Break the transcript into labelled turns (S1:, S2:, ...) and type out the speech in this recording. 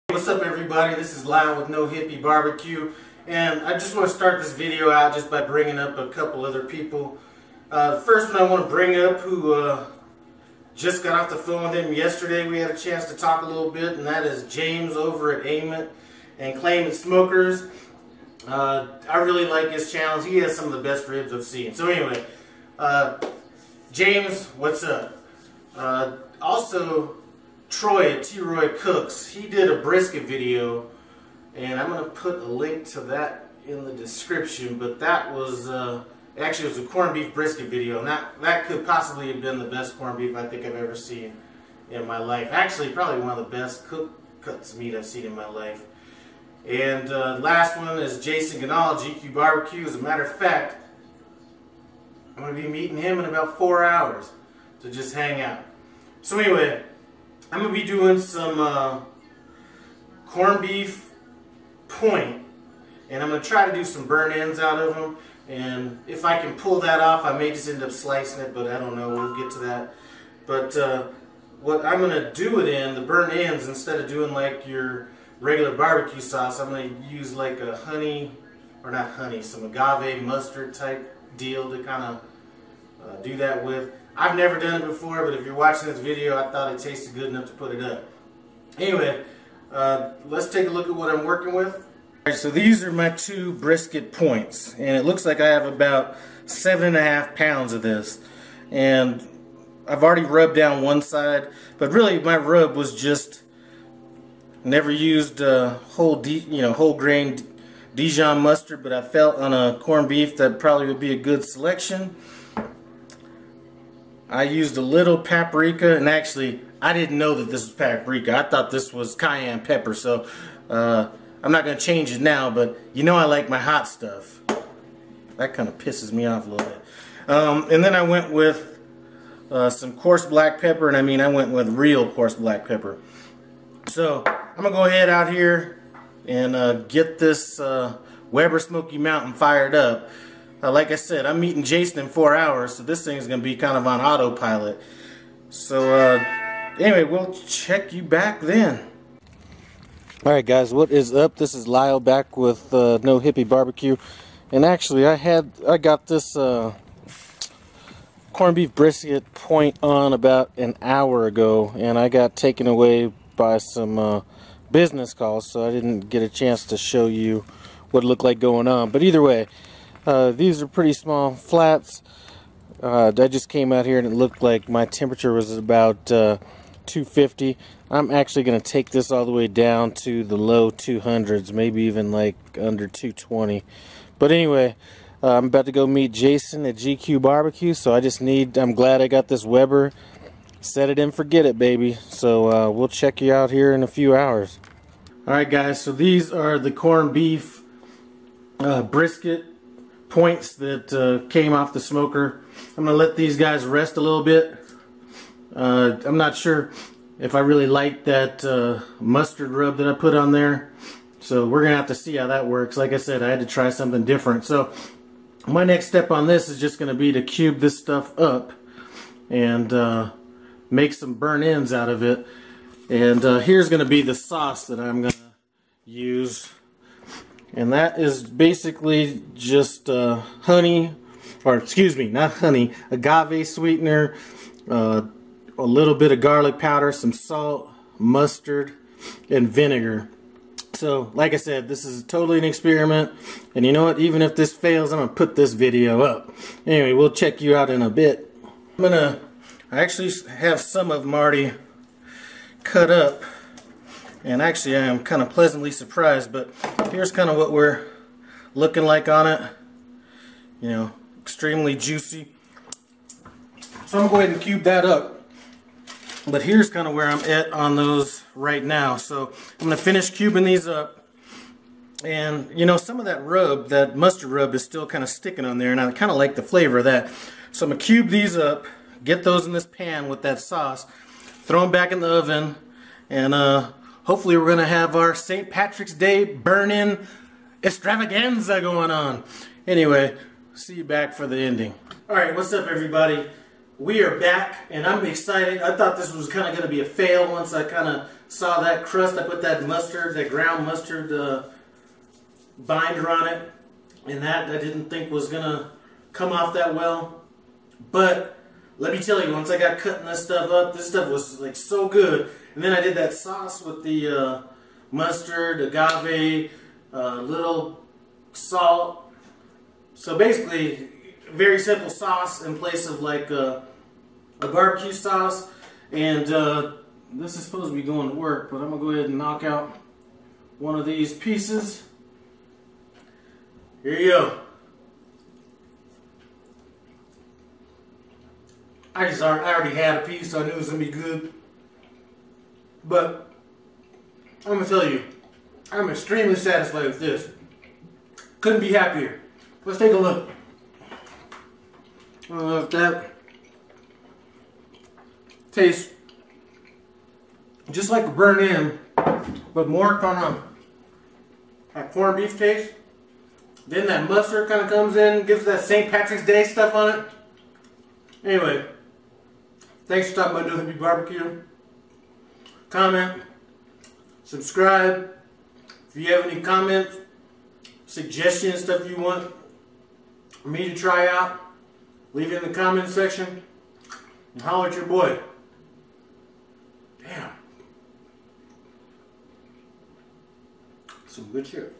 S1: What's up everybody, this is Lyle with No Hippie Barbecue, and I just want to start this video out just by bringing up a couple other people. The first one I want to bring up, who just got off the phone with him yesterday. We had a chance to talk a little bit, and that is James over at Aimant and Claimant Smokers. I really like his channels. He has some of the best ribs I've seen. So anyway, James, what's up? Also, Troy at T-Roy Cooks, he did a brisket video, and I'm going to put a link to that in the description, but that was, actually it was a corned beef brisket video, and that could possibly have been the best corned beef I think I've ever seen in my life. Actually, probably one of the best cuts of meat I've seen in my life. And last one is Jason Ganal, GQ Barbecue. As a matter of fact, I'm going to be meeting him in about 4 hours to just hang out. So anyway, I'm going to be doing some corned beef point, and I'm going to try to do some burn ends out of them, and if I can pull that off, I may just end up slicing it, but I don't know, we'll get to that. But what I'm going to do it in, the burn ends, instead of doing like your regular barbecue sauce, I'm going to use like a honey, or not honey, some agave mustard type deal to kind of do that with. I've never done it before, but if you're watching this video, I thought it tasted good enough to put it up. Anyway, let's take a look at what I'm working with. Alright, so these are my 2 brisket points, and it looks like I have about 7.5 pounds of this. And I've already rubbed down one side, but really my rub was just never used whole grain Dijon mustard, but I felt on a corned beef that probably would be a good selection. I used a little paprika, and actually I didn't know that this was paprika. I thought this was cayenne pepper, so I'm not going to change it now, but you know I like my hot stuff. That kind of pisses me off a little bit. And then I went with some coarse black pepper, and I mean I went with real coarse black pepper. So I'm going to go ahead out here and get this Weber Smoky Mountain fired up. Like I said, I'm meeting Jason in 4 hours, so this thing's going to be kind of on autopilot. So, anyway, we'll check you back then. Alright guys, what is up? This is Lyle back with No Hippie Barbecue. And actually, I got this corned beef brisket point on about an hour ago, and I got taken away by some business calls, so I didn't get a chance to show you what it looked like going on. But either way, these are pretty small flats. I just came out here and it looked like my temperature was about 250. I'm actually going to take this all the way down to the low 200s, maybe even like under 220. But anyway, I'm about to go meet Jason at GQ Barbecue, so I'm glad I got this Weber. Set it and forget it, baby. So we'll check you out here in a few hours. Alright guys, so these are the corned beef brisket points that came off the smoker. I'm going to let these guys rest a little bit. I'm not sure if I really like that mustard rub that I put on there, so we're going to have to see how that works. Like I said, I had to try something different. So my next step on this is just going to be to cube this stuff up and make some burn ends out of it. And here's going to be the sauce that I'm going to use. And that is basically just honey, or excuse me, not honey, agave sweetener, a little bit of garlic powder, some salt, mustard, and vinegar. So, like I said, this is totally an experiment. And you know what? Even if this fails, I'm going to put this video up. Anyway, we'll check you out in a bit. I actually have some of them already cut up. And actually I am kind of pleasantly surprised, but here's kind of what we're looking like on it. You know, extremely juicy. So I'm going to go ahead and cube that up. But here's kind of where I'm at on those right now. So I'm going to finish cubing these up. And you know, some of that rub, that mustard rub, is still kind of sticking on there, and I kind of like the flavor of that. So I'm going to cube these up, get those in this pan with that sauce, throw them back in the oven, and hopefully we're going to have our St. Patrick's Day burn-in extravaganza going on. Anyway, see you back for the ending. Alright, what's up everybody? We are back, and I'm excited. I thought this was kind of going to be a fail once I kind of saw that crust, I put that mustard, that ground mustard binder on it, and that I didn't think was gonna come off that well. But let me tell you, once I got cutting this stuff up, this stuff was like so good. And then I did that sauce with the mustard, agave, little salt. So basically, very simple sauce in place of like a barbecue sauce. And this is supposed to be going to work, but I'm gonna go ahead and knock out one of these pieces. Here you go. I already had a piece, so I knew it was gonna be good. But I'm gonna tell you, I'm extremely satisfied with this. Couldn't be happier. Let's take a look. I don't know if that tastes just like a burnt end, but more kind of a corned beef taste. Then that mustard kind of comes in, gives that St. Patrick's Day stuff on it. Anyway, thanks for stopping by Northern Beef Barbecue. Comment, subscribe. If you have any comments, suggestions, stuff you want me to try out, leave it in the comment section and holler at your boy. Damn. Some good shit.